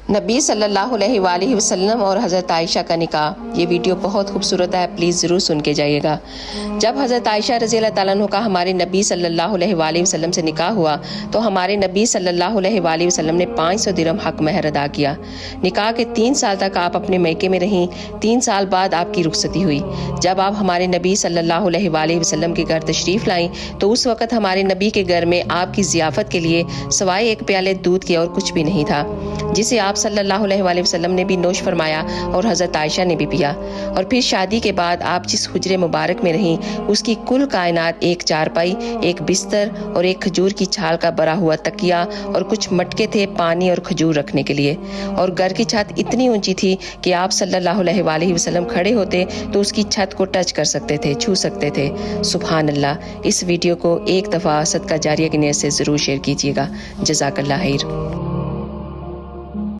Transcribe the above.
नबी सल्लल्लाहु अलैहि वसल्लम और हज़रत आयशा का निकाह। ये वीडियो बहुत खूबसूरत है, प्लीज़ ज़रूर सुन के जाइएगा। जब हज़रत आयशा रज़ी अल्लाह ताला अन्हा का हमारे नबी सल्लल्लाहु अलैहि वसल्लम से निकाह हुआ तो हमारे नबी सल्लल्लाहु अलैहि वसल्लम ने 500 दिरहम हक महर अदा किया। निकाह के 3 साल तक आप अपने मैके में रहीं। 3 साल बाद आपकी रुखसती हुई। जब आप हमारे नबी सल्लल्लाहु अलैहि वसल्लम के घर तशरीफ़ लाईं तो उस वक़्त हमारे नबी के घर में आपकी ज़ियाफ़त के लिए सवाए एक प्याले दूध के और कुछ भी नहीं था, जिसे आप सल्लल्लाहु अलैहि वसल्लम ने भी नोश फरमाया और हज़रत आयशा ने भी पिया। और फिर शादी के बाद आप जिस हुजरे मुबारक में रहीं उसकी कुल कायनात एक चारपाई, एक बिस्तर और एक खजूर की छाल का बरा हुआ तकिया और कुछ मटके थे पानी और खजूर रखने के लिए। और घर की छत इतनी ऊंची थी कि आप सल्लल्लाहु अलैहि वसल्लम खड़े होते तो उसकी छत को टच कर सकते थे, छू सकते थे। सुभान अल्लाह। इस वीडियो को एक दफ़ा सदका जारिया की नियत से ज़रूर शेयर कीजिएगा। जज़ाकल्लाह खैर।